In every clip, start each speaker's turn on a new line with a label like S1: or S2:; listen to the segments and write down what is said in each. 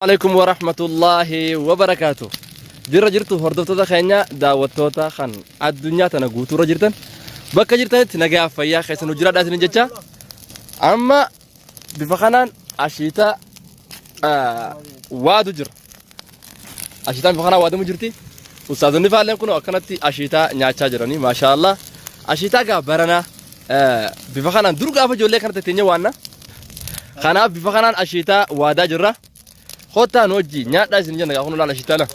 S1: عليكم ورحمة الله وبركاته. جرتو هردوتا خينيا داوتوتا خان الدنيا تنقوتو رجرتن بكا جرتن تنقى فيا خيسن وجرا داسن جتا أما بفخانان أشيتا وادو جر أشيتا بفخانا وادو مجرتي وصادني فعلين كنو أكنتي أشيتا نياتشا جراني ما شاء الله أشيتا برنا بفخانان درقا فجولي كانت تتنيا وانا خانا بفخانان أشيتا وادا جرا خوتا نوجي نيات داسن جنا أخونو لا أشيتانا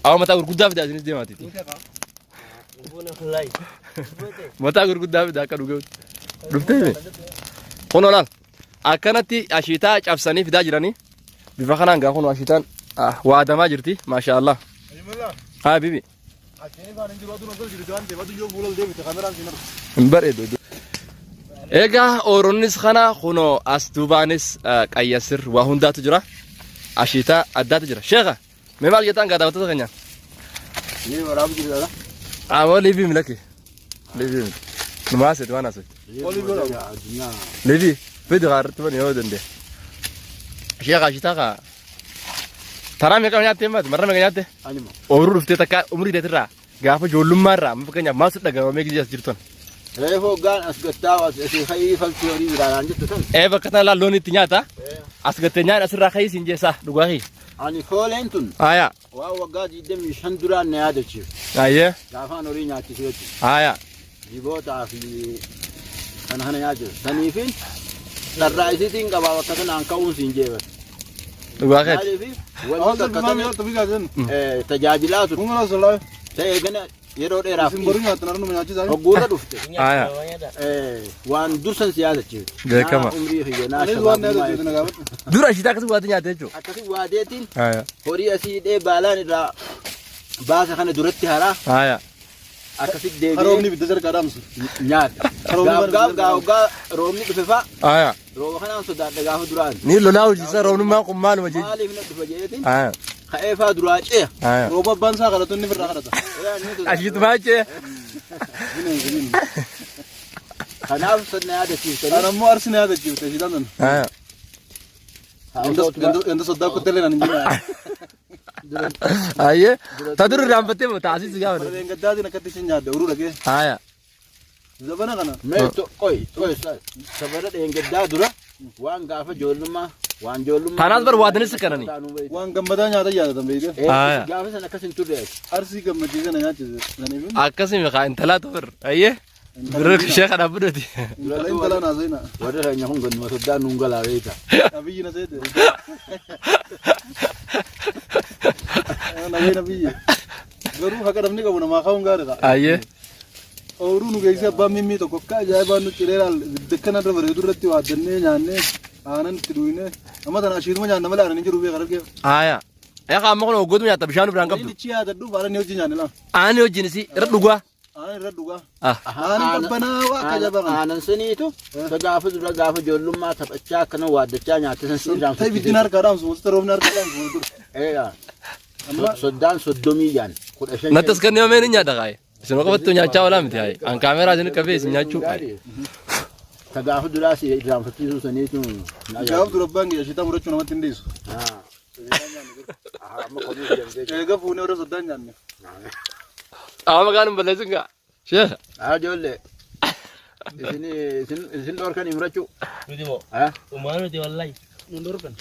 S1: أو متى أقول قدام ده جنس ديماتي متى أقول قدام ده كانوا يقول رفتي هون ولا أكنتي أشيتا أفساني في داجراني بفخنا عنك هون أشيتان وادم أجرتي ما شاء الله ها بيبي بريد إيجا أورونيس خنا خونو أستوبانيس كأيسر وهوندا تجرا أشيتا أدا تجرا شيخة ممال جتان كذا بتوه كنيا
S2: ليه وراب جدا
S1: أول ليبي ملكي ليبي نماسة وانا سوي ليبي في دغار تبني هو دندي شيخة أشيتا ترى ميكا نياتي ما مرة ميكا نياتي أورو رفتي تكا عمري ده قافة جولم مرة ما فكني ما صدق قام ميكي جالس جرتون
S2: ليه هو قال أسقطها وأسخي فلسفي ولا عندك تكلم
S1: إيه بكتنا لا لوني تنياتا أسقطني أسرع خيس إنجسا دغاهي
S2: أنا فولنتون
S1: آيا
S2: وهو قاعد يدم يشندران نهاده شيء
S1: أيه
S2: عفان أورين يعطي شيء
S1: آيا
S2: يبغى تعرف أنا هنا يعطي سنيفين الرئيسين كبار وقتنا أنكون سنجيبه
S1: دغاهي
S2: والله كتنا تجاجلات سيجنا يرود إرافي أقوله دفته
S1: آيا
S2: وان درسن سياسة شيء
S1: ده كمان
S2: عمري هي ناشة
S1: دور أشيتا كسب وادي نياتي جو
S2: أكثر واديتين
S1: آيا
S2: هوري أسيد بالان را باس خانة درتي هرا
S1: آيا
S2: أكثر دبي
S3: رومني بتجر كرامس
S2: نيات غاب رومني كفيفا
S1: آيا
S2: روم خانة سودان دعاه دران
S1: نيلو لاو جيسا رونو ما قم مالو مجيء
S2: مالي هنا دفجيتين
S1: آيا
S2: خايفة دراج إيه
S1: آيا
S3: روما بانسا كراتون نفر راكرتا
S1: أشيت ما جه
S2: خناف صدنا هذا شيء
S3: أنا مو أرسنال هذا الجيل تجدان
S1: آيا
S3: عند صدق كتلنا نجينا
S1: أيه تدور رامبتي متعسيس جاونا
S3: إن قدادي نكتشين جاد ورو لقيه
S1: آيا
S3: زبنا كنا
S2: ما كوي سبرة إن قداد درا وان قافة جولما وان جولما
S1: خلاص بر وادني سكرني
S3: وان كم هذا يا تمريض
S2: قافة سنة كسين تودي
S3: أرسي كم مجيء نيا جزء
S1: أكاسي مخا إنت لا تفر أيه برك شيخ أنا بدي
S3: لا إنت لا نازينا
S2: وده هني هم قد ما صدق نونغلا ريتا
S3: أبي نسيت أنا نبي غرو هكذا مني كم نما خاون غارة
S1: أيه
S3: أورو نوجيسي أبا ميمي تو كوكا جاي بانو تيرال دكنا دربر يدور رتي وادني جاني آنن تدوينه أما تنا أشيد ما جانا ملا أنا نجرو بيه خرب كيف
S1: آيا يا خام مقولنا وجود من يعتبر شانو برانكب
S3: ini cia ada dua barang nyuci nyane lah.
S1: أنا وجنسي رد لغوا
S3: Red dua.
S1: Ah
S3: Ani banawa kaja bangan.
S2: anan seni itu gafa joluma tapacca kana wadda canya ta san siram
S3: Tapi dinar kadam semua, seterom dinar kadam semua.
S2: ya sodan sodomi yan kudashan
S1: نتس كن يومين نيا دغاي شنو قبضت نيا تشاولا متي هاي عن كاميرا جن كبيس نيا تشوف
S2: ta gafa durasi ram fatisu sani tu
S3: Jawab tu rabang ya, kita murah cuma matin dis. Ega punya orang sedan nyane.
S1: أما كانوا بلزنجا شيخ
S2: jolle sini dorkan imracu
S4: Rudimo, umano di wallahi, mundurkan.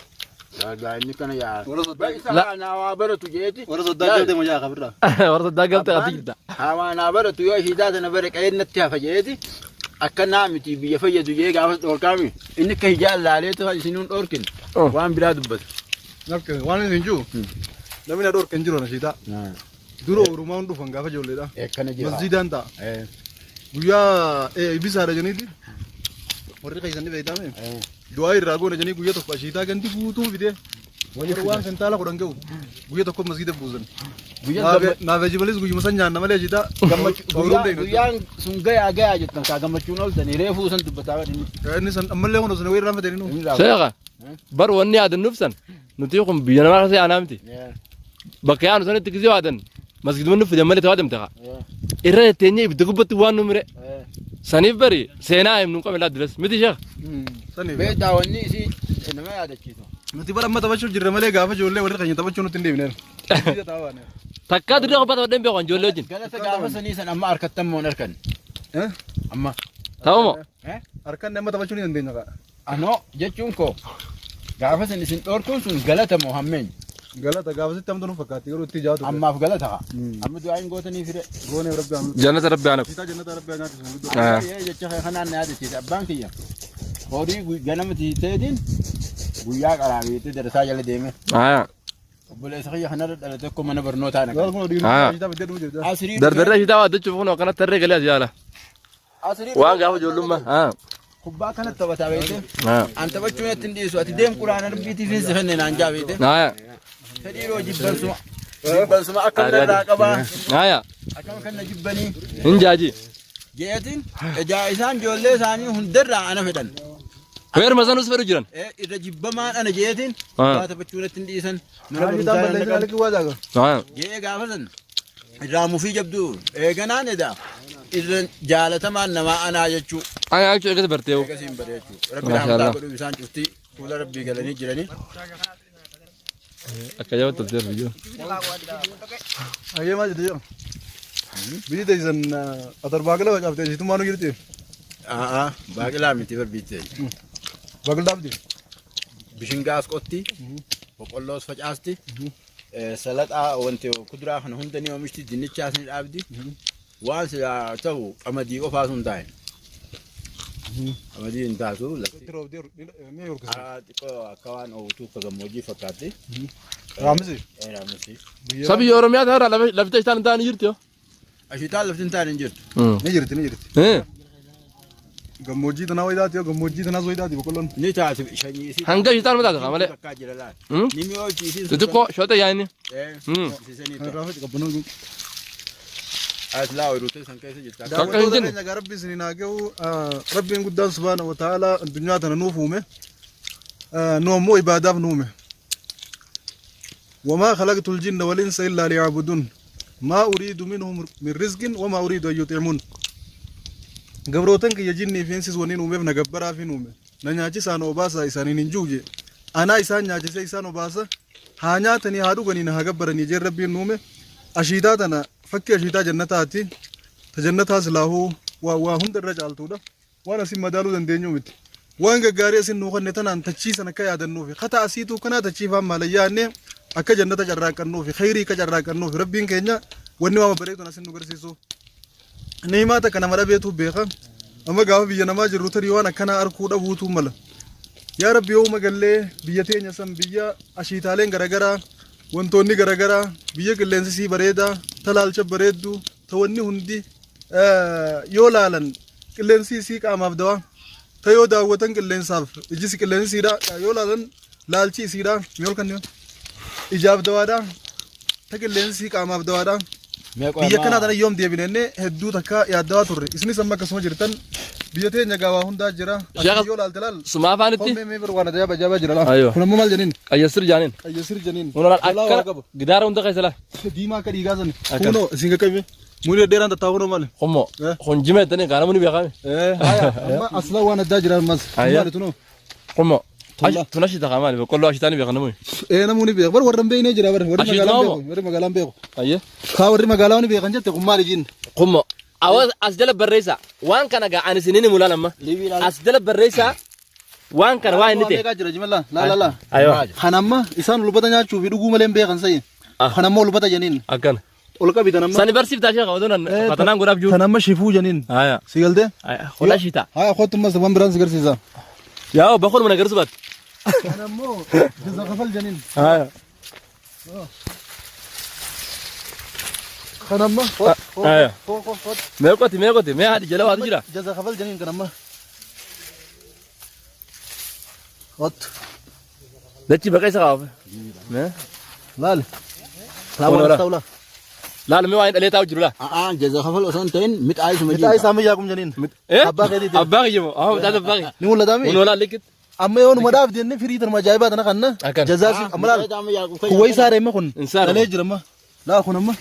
S2: ya ini kana ya
S3: Orang sedan.
S2: la na wa bara tu jeti
S3: Orang sedan jadi temu ya kabir lah.
S1: ورد داقل تغطيك
S2: hawa na bara tu yo hidata na bare kayin na ta fajeti akana miti biya fayyadu je gafa dorkami inni kai jalla ale to sinun dorkin wan biladu bas
S3: Oke, wani ninju. Tapi ada orang kenjuro nasi tak. Dulu rumah untuk fangga aja oleh dah.
S2: kana je
S3: Masjid anta. Buya bisa ada jenis ni. Orang kayak sana beda ni. Dua hari ragu na jenis buya tu pasita ganti butuh video. Orang sentala kurang kau. Buya tu kau masjid bukan. Na vegetabilis buya masan jangan nama dia cita.
S2: yang sungai agak aja tentang kagam macunol dan refu san tu betawa ini
S3: Ini san amal lewan usan wira ramai tadi nu.
S1: شيخ بر وني هذا النفسن نتيجهم بينا ما خسي أنا متي بكيانو سنة تكذي هذا مسجد منو في جمالة هذا متها إيرة تانية بدك بتوان نمرة سنيف بري سينا يمنو كم لا درس متى شيخ
S3: Sani.
S2: beda wani si nama ada gitu
S3: Nuti bara amma taphachuu jirra malee gaafa ijoollee walirra keenya taphachuu nutti hin deebineera.
S1: Takkaa dirree qophata wadeen beekan ijoollee wajjin.
S2: Galata gaafa sanii san amma harkattan moo harkan? Amma.
S1: Ta'umoo.
S3: Harkan amma taphachuu ni dandeenya kaa.
S2: Anoo jechuun koo gaafa san isin dhoorkuun sun galata moo hammeen?
S3: Galata gaafa sitti hamtu nu fakkaatti garuu itti jaatu.
S2: Ammaaf galata kaa. Amma du'aayin gootanii fide.
S3: Goonee rabbi aanu.
S1: Jannata rabbi aanu.
S3: Siitaa jannata rabbi aanu.
S2: Jecha kanaan na yaadachiise abbaan kiyya. Horii ganama tiiteetiin guyyaa qaraabeetti darasaa jala deeme. Obboleessa kiyya kanarra dhalate tokko mana barnootaa naqa.
S1: Dardarree shitaa waaddachuuf kun akkana tarree galee as yaala. Waan gaafa ijoollummaa.
S2: Kubbaa kanatti taphataa beekte. An taphachuu natti hin dhiisu ati deem quraana rabbiitii fi si fenne naan jaa beekte. Fedhiiroo jibbansuma. Jibbansuma akkam irraa qabaa. Akkam kan na jibbanii.
S1: Hin jaaji.
S2: Jeetiin ejaa isaan ijoollee isaanii hundarraa ana fedhan.
S1: Weeruma sanus fedhu jiran.
S2: Irra jibbamaan ana jeetiin. Waa taphachuu natti hin dhiisan. Jee gaafa san irraa mufii jabdu eeganaan edaa. Irra jaalatamaan namaa anaa jechuu.
S1: Anaa jechuu eegas bartee hoo.
S2: Eegasiin bare jechuu. Rabbi naamtaa godhu isaan cuftii fuula rabbii galanii jiranii.
S1: Akka jabaatu tolteef biyyoo.
S3: Ayyee maal jedhe jedhama. Biyyi teessan atar baaqilaa facaaftee jirtu maanuu jirti?
S2: Baaqilaa miti barbiitte.
S3: Baaqilaa miti?
S2: Bishingaas qotti. Boqqolloos facaasti. Salaxaa wanti kuduraa kana hunda ni oomishti dinnichaas ni dhaabdi. Waan sila ta'u qamadii qofaa sun taa'e. Qamadii hin taatu. Xiqqoo akka waan oowwituu akka gammoojjii fakkaatti.
S3: Raamisi?
S2: Raamisi.
S1: Sabiyya Oromiyaa ta'arraa lafti isaan hin taane jirti yoo?
S2: Ashiitaan lafti hin taane hin jirtu.
S3: Ni jirti ni jirti. Gammoojjii tanaa wayidaati yoo gammoojjii tanaas wayidaati boqqolloon.
S2: Ni taatu shanyii.
S1: Hanga ashiitaan ma taatu malee.
S2: Bakkaa jira laal. Ni mi'oolchiisiin.
S1: Xixiqqoo shoota yaa'inni.
S3: Raafati qabbanoo.
S2: Aslaa oyiruutu san keessa jirta.
S3: Daawwattoota keenya rabbi isin haa ga'u rabbiin guddaan subhaanahu wa ta'aalaa addunyaa tana nuuf uume nu ammoo ibaadaaf nu uume. وما خلقت الجن والإنس إلا ليعبدون ما أريد منهم من رزق وما أريد أن يطعمون. قبروتن كي يجيني في إنسس ونين ومبنا قبرا في نومه ننياجي سانو باسا إساني ننجوجي أنا إسان نياجي سيسانو باسا هانياتني هادو غني نها قبرني جير ربي نومه أشيداتنا فكي أشيدا جنتاتي تجنتها سلاهو وهند الرجال تودا وانا سي مدالو دندينيو مت وان غاري سن نوخن نتنا تچي سن كيا دنو في خطا اسيتو كنا تچي فام ماليانه akka jannata jarraa kannuu fi khayrii ka jarraa kannuu fi rabbiin keenya wanni waa bareedu nasin nu garsiisu ni maata kana mara beetu beeka amma gaafa biyya namaa jirru tarii waan akkana arkuu dhabuutu mala yaa rabbi yoo magallee biyya teenya san biyya ashiitaaleen garagaraa wantoonni garagaraa biyya qilleensi sii bareeda talaalcha bareeddu tawanni hundi yoo laalan qilleensi sii qaamaaf dawaa ta yoo daawwatan qilleensaaf ijji qilleensi siidha yoo laalan laalchi siidha mi'ool kanneen ijaaf dawaadha taqilleensi qaamaaf dawaadha biyya kana tana yoom deebinenne hedduu takka yaaddawaa turre isinis amma akkasuma jirtan biyya teenya gaawaa hundaa jira yoo laalte laal
S1: sumaa afaanitti
S3: mee barbaada jaaba jira laal kun ammoo maal jeniin
S1: qayyasir janiin
S3: kun
S1: akka gidaara hunda keessa laal
S3: diimaa akka dhiigaa san kunoo isin qaqqabe muni dheeraan tattaa'uu kunoo maali
S1: qommo kun jimeettanii kaana muni beekame
S3: amma aslaa waan addaa jira ammas maali tunoo
S1: qommo tunashi takamali boqqolloo ashitaani beekan namu
S3: namuni beek bar warran beekne jira bar warri magaalaan beeku
S1: ayye
S3: ka warri magaalaan beekan jette kun maali jin
S1: qommo awas as jala barreessa waan kana ga ani sinini mulan amma as jala barreessa waan kana waa inni
S3: te jira jimala la ayo hanamma isaan lubata nyaachuu fi dhuguu malee beekan sayi hanamma lubata janiin
S1: akkana
S3: olqa bitanamma
S1: sani barsiftaa sheekha odonan fatanaan godhaaf jiru
S3: tanamma shifuu janiin
S1: aya
S3: sigalte
S1: hola shita
S3: aya khottummas wan biraan sigarsiisa
S1: yaa bakon mana garsu bat
S3: hanammo jaza khafal janiin
S1: aya
S3: hanamma
S1: aya meekoti mee hadi jala waatu jira
S3: jaza khafal janiin kanamma hot
S1: dachi baqaysa qaaf me
S3: laal laawala tawla
S1: laal me waan dhaleetaa jiru la
S2: jaza khafal oson ta'in midhaay
S3: sama yaakum janiin abbaa keetiiti
S1: abbaa kiyyo abbaa
S3: ni mul'atami
S1: unola likit
S3: amma yoon madaaf denne firiitan majaaibaa tana kanna jazaasi amalaal kuwai saare ma kun dalee jira ma laa kun amma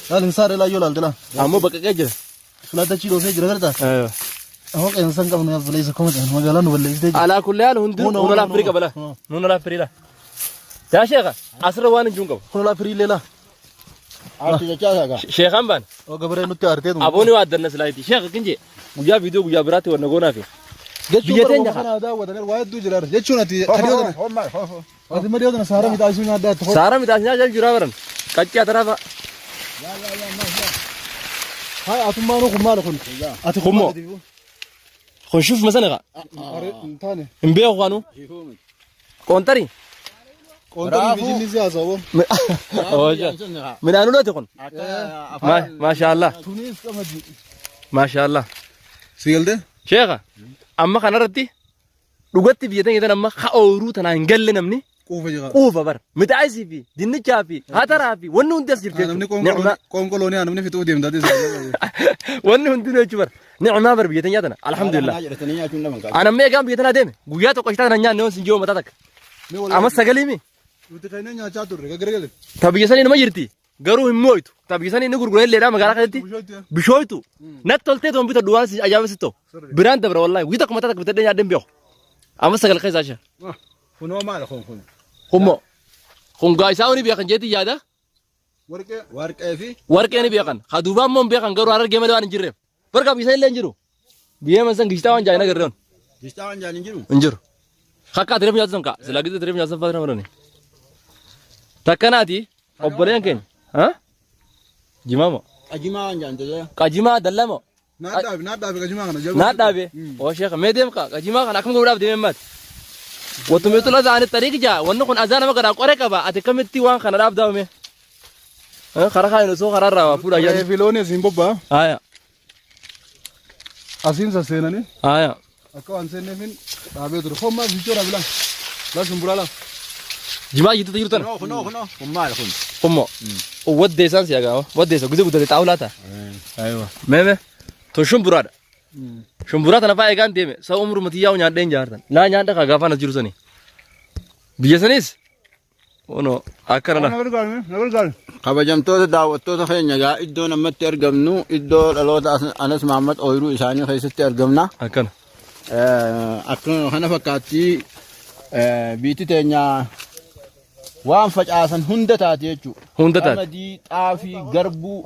S3: laal hin saare laa yoo laalte laa
S1: ammoo baqaqee jira
S3: fulaata chiidhoosee jira garta ammoo qeensan qabnu yaaf baleessa koma ta'an magaalaa nu balleessitee jira
S1: alaa kullee haal hundi unola firii qabala unola firii la يا شيخ عصر وان جونكم
S3: خلا فري ليلا
S2: Aarti jechaa isaa
S1: شيخ أمبان
S3: او غبره نوتي ارتي دو
S1: أبوني وادنا سلايتي شيخ كنجي ويا فيديو ويا براتي ونقونا في بيتين جا
S3: انا دا ودن وايد دو جلار جچون اتي خريودن ادي مريودن سارا ميتاسو نادا
S1: سارا متاسنا جل جراورن كاتيا ترافا
S3: هاي اتمانو خمالو كن اتي
S1: خمو خشوف مثلا
S3: ثاني
S1: امبيو قانو كونتري
S3: كونتري بيجي زازو
S1: من أنو لا تكون ما شاء الله
S3: تونس كمدي
S1: ما شاء الله
S3: سيلده
S1: شيخ أما خنا ردي لقيت بيتنا إذا أما خاورو تنا إنجل نمني
S3: كوفه جا
S1: كوفا بر متعايزي في دين جافي هاترا في ونو ندس جرت
S3: انا مني كوم كولوني انا مني في توديم دادي
S1: ونو ندير جبر نعمة بر بيتنا جاتنا الحمد لله أنا ما يقام بيتنا دين قويات وقشتنا نيان نون سنجيو متاتك أما سجليمي
S3: وتكاينا نيا چاتور غغرغل
S1: تبيساني نما يرتي غرو همويتو تبيساني نغرغل ليدا مغارا كدتي بشويتو نتولتي توم بيتا دوان سي اجابستو بران دبر والله ويتك متاتك بتدنيا دمبيو اما سجل خيزاشا
S3: فنو ما لكم
S1: خمو خم غايساوني بيخن جيتي يادا
S3: ورقه في
S1: ورقه بيخن خدوبا مون بيخن غرو ار جيمل وان جيرف بركا بيسان لنجرو بيما سان غيشتاوان جاينا غرون
S2: Gistaan jaan injiru.
S1: انجرو خاكا تريم ياسن كا سلاغي تريم ياسن فادر مروني تكناتي اوبلين كين ها جمامو
S2: Ajimaan jaan tole.
S1: قاجيما دلمو
S3: نادا بكجما انا جاب
S1: نادابي او شيخ ميدم كا قاجيما كان اكم غودا بدي مات وتميتو لا زان الطريق جا ونكون اذان ما قرا قريكا با اتكمتي وان كان راب داومي ها خرخا ينسو خرارا فودا
S3: يا
S1: يا
S3: فيلوني زيمبابا
S1: ايا
S3: اسين سسيناني
S1: ايا
S3: اكو انسن فين ابي در خما فيچورا بلا لا سمبرالا
S1: جما يتو تيرتن
S2: Kuno. Kumaal kun.
S1: قمو ودي سانس يا غاو ودي سو غدو تاولاتا
S3: ايوه
S1: ميمه تو شمبراد شمبراد انا فاي كان ديمه سو عمر متياو نيا دين جارتن لا نيا دكا غافانا جيرسني بيسنيس ono akarana
S3: نقول قال
S2: Kabajamtoota daawwattoota keenya egaa iddoo namatti argamnu iddoo dhaloota Anas Mahammad ooyiruu isaanii keessatti argamna.
S1: akana
S2: Akkuma kana fakkaatti biitti teenya waan facaasan hunda taate jechuudha.
S1: hunda taate
S2: Qamadii, xaafii, garbuu,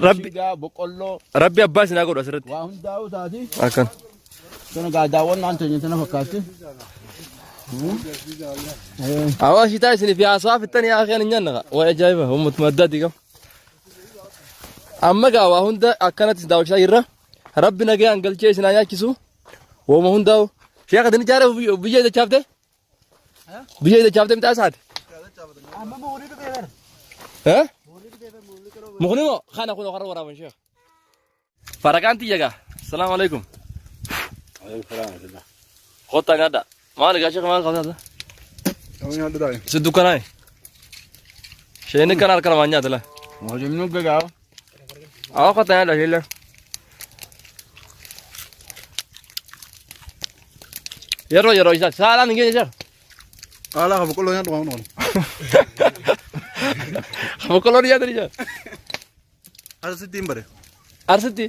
S1: rabbi
S2: shigaa, boqqolloo
S1: rabbi abbas na godhu asirratti
S2: waa hundaa'u taati.
S1: akana
S2: Kana egaa daawwannaan teenya tana fakkaatti.
S1: awaashi taa isin fi asaaf ittani yaa akhiyan nyanna waa ajaa'iba ummatu maddaati kam amma gaa waa hunda akkanatti daawwachaa jirra rabbi nagee angalchee isin nyaachisu wooma hundaa'u sheekha dini jaare biyya ida chaafte mitaa isaati mukni moo kana kun qarra waraaban sheekh farakaan tiyya gaa assalaamu alaykum khota ngada maal gaa sheekh maal qabda
S3: انا هذا داي
S1: siddu kanaa sheeni kana harka lamaan nyaatala
S2: Hojimnu gagaa.
S1: awa khota nyaadha sheella yeroo isaa saalaan hin geenye sheekh
S3: ala خبو كلو نادو نون
S1: boqqolloon nyaatani sheekh
S3: هذا ستين بري
S1: arsitti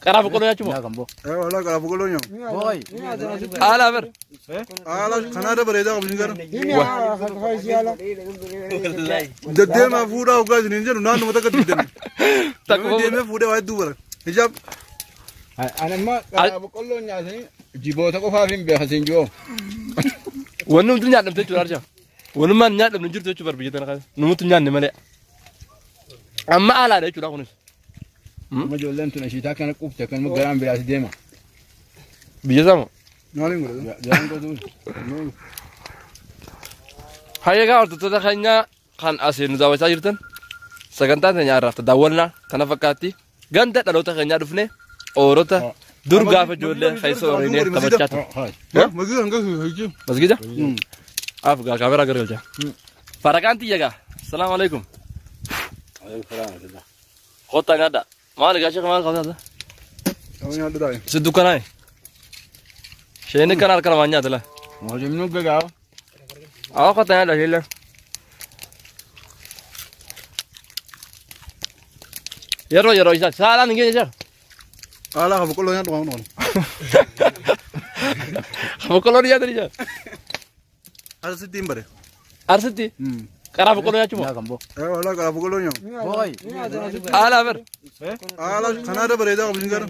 S1: karaa boqqolloo nyaachumo
S3: ايوه لا خبو كلو نيو
S2: Boy.
S1: haala bar
S3: ala كندا بري دا قبل نغير ددي ما فودا وغاز نينجر نان متكددن ددي ما فودا وايد دوبر حجاب
S2: Anamma boqqolloo nyaatanii jiboota qofaaf hin beekasin jiru.
S1: wanni nuti nyaadhamte jechuudha arjaa wanumaan nyaadhamne jirtu jechuudha biyya tana kaasa numutti nyaanne malee amma haalaadha jechuudha kunis
S2: Amma ijoolleen tun ashiitaa kana qubte kan garaan biraas deema.
S1: biyya saamo
S3: نالين غلو
S2: Garaan gotuun.
S1: hayyagaa hordoftoota keenya kan asiin nu daawwachaa jirtan sagantaa teenya irraaf daawwannaa kana fakkaatti ganda dhaloota keenyaa dhufne oorota dur gaafa ijoollee keessa orinee taphachaa ture
S3: ما قال انغا هيجي
S1: masgida af gaa kaameraa gargalcha farakaan tiyya gaa assalaamu alaykum khota ngada maal gaa sheekh maal qabda
S3: انا هذا داي
S1: siddu kanaa sheeni kana harka lamaan nyaatala
S2: Hojimnu gagaa.
S1: awa khota nyaadha sheella yeroo isaa saalaan hin geenye sheekh
S3: ala خبو كلو نادو نون
S1: boqqolloon nyaatani sheekh
S3: هذا ستين بري
S1: أرسلتي كراف كله يا شو
S3: والله كراف كله يوم
S1: على بر
S3: على خنادة بريدة وبنجر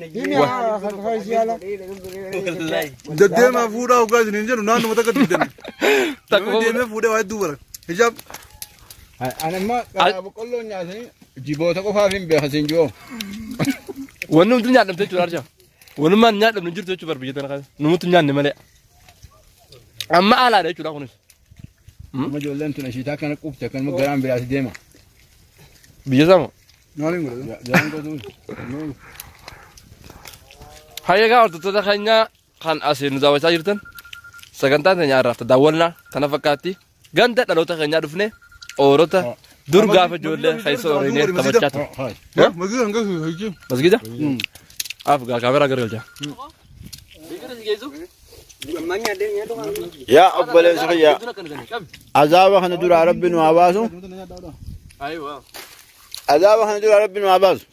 S3: جدّي ما فودا وقاعد نينجر نانو متكتب جدّي ما فودا واحد دوبر hijab
S2: anamma karabu kollo nyaatani jiboota qofaaf hin beekasin joo
S1: wannu mtu nyaadhamte jechuudha arja wannu man nyaadhamne jirtu jechuudha bar biyya tana kaase numutu nyaanne malee amma alaadha jechuudha kunis
S2: amma ijoolleen tun ashiitaa kana qubte akkanuma garaan biraati deema
S1: biyya sama
S3: maaliin godhatu
S2: garaan godhuun
S1: hayyagaa hordoftoota keenya kan asiin nu daawwachaa jirtan sagantaa teenya irraa daawwannaa kana fakkaatti ganda dhaloota keenyaa dhufne oorota dur gaafa ijoollee keessa oorine taphachaa ture
S3: magi hanga hojii
S1: masgida af gaa kaameraa gargalcha
S2: yaa obboleessi kiyya azaaba kana dura rabbi nu haa baasu azaaba kana dura rabbi nu haa baasu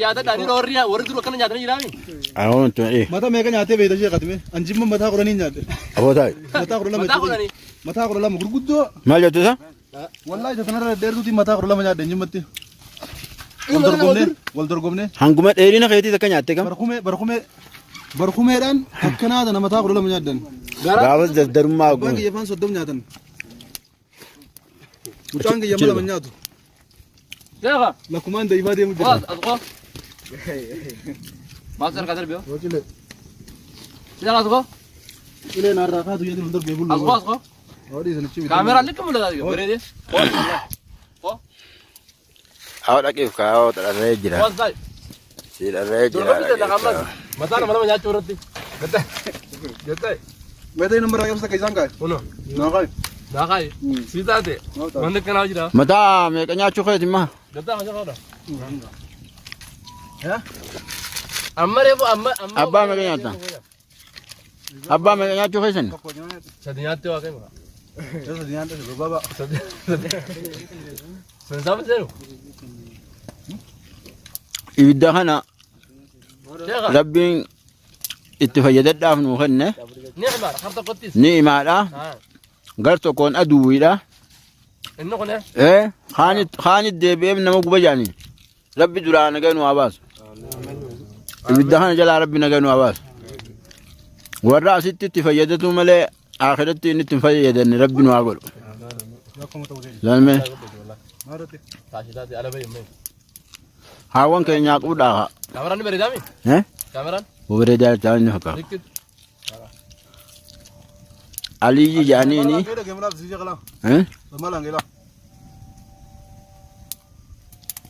S1: yaada dhani roorriya warri dura kana nyaatanii jiraami
S2: ayoon tun
S3: mata meeqa nyaatee beeyta ishee qatime anjimma mataa kudhanii nyaate
S2: abootaay
S3: mataa kudha lama gurguddoo
S2: maal jettu isa
S3: wallahi isa kanarra dheertuuti mataa kudha lama nyaadde anjimmatti wal dorgomne
S2: hanguma dheerina keetii akka nyaatte kam
S3: barkumeedhaan akkanaata mataa kudha lama nyaaddan
S2: gaafas dardarummaa
S3: abbaan kiyya faan 30 nyaatan mucaan kiyya ma lama nyaatu lakkumaan dayifaa deemu jira
S1: maasar kadar biyo
S3: wajile
S1: sila asgo
S3: ile narraa kaatu jedhu hundar beebul
S1: asgo
S3: wadi sanichi
S1: kamera likka mulata diyo berede
S2: aw dhaqiif kaa'oo xadharree jira
S1: wasai
S2: si dharree jira
S1: matana malama nyaachu irratti gatai
S3: wede namara qabsa kaisaan kaay
S1: uno
S3: naaqay
S1: naaqay sitaate wanne kana jira
S2: mataa meeqa nyaachuu keeti ma
S1: gataa ma jira ha amare bo amma
S2: abbaa meeqa nyaata abbaa meeqa nyaachuu keessan
S1: sadiyaatte waa kai ma
S3: Eso diante se baba
S1: sensabe zero
S2: ibidda kana rabbiin itti fayyadadhaaf nu kenne
S1: ni'ma harta qottis
S2: ni'imaadha gar tokkoon aduwwiidha
S1: inno kone
S2: kaanit deebi'eef nama guba jaani rabbi duraa nagaa nu haa baasu ibidda kana jalaa rabbi nagaa nu haa baasu warra asitti itti fayyadatu malee akhiratti inni itti fayyadani rabbi nu haa godhu lalme
S1: taashitaati ala bayyame
S2: haawwan keenyaa quudhaa
S1: kameraan ni bareedaami kameraan
S2: bareedaa ta'anii fakkaata
S1: dikit
S2: aliyyi jaaniini
S3: ngeda gemla zija kala mala ngela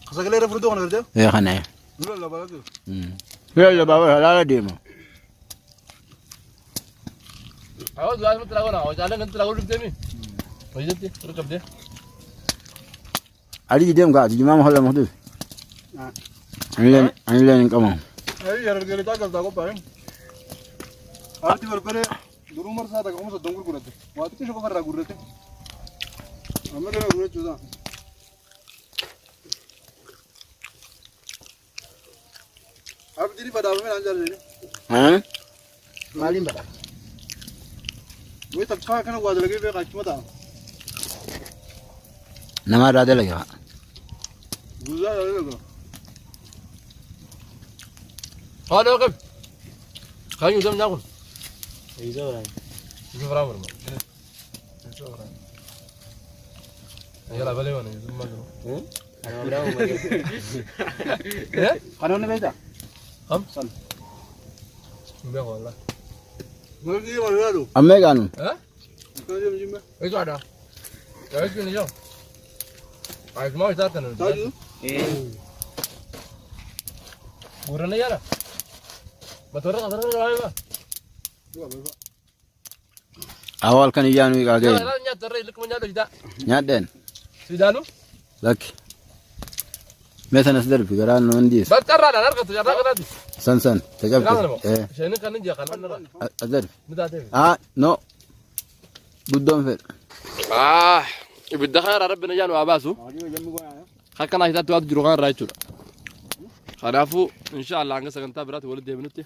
S3: khasagale re furdo kana gerde
S2: kana
S3: nula la balage
S2: la baba halala deema
S1: awo duas mit lagona awo jalan kan lagu dikdemi wajati rekab de
S2: aliyyi deem gaa jima ma hala mahdu anilen kama
S3: ay yar gele ta galda ko pare arti barbare durumar sa ta ko so dongur kurate wati ke ko farra gurrete amere gurre chuda ab diri bada me anjar ne
S2: malim bada
S3: we tab kha kana wad lage be qachmata
S2: nama rada lage
S3: guza lage
S1: halo kab kayu zam jakun
S4: Izo orang.
S1: izo beraber ma yala bale wana izo ma
S4: Ano berapa macam?
S2: kana ne beta
S1: ham sal mbe wala
S3: ngi wala do
S2: amme ganu
S3: ko jëm jimbe
S1: itu ada ya itu ni yo ay mau itu kan
S3: taju
S1: buran ya la betul kan betul lah ya
S2: awal kan iyanu ikage
S1: ya nya terre lik mo nyado ida
S2: nyaden
S1: sidanu
S2: lak مثلا صدر في قران نونديس
S1: بتقرا انا رقت يا رقت
S2: سن تجبت
S1: شنو كان نجي قال
S2: أدر
S1: مداتي
S2: نو بدون فر
S1: بالدخير ربنا جانو اباسو خكنا هيدا تو جروغان رايتو خلافو ان شاء الله انغا سكنتا برات ولد يمنتي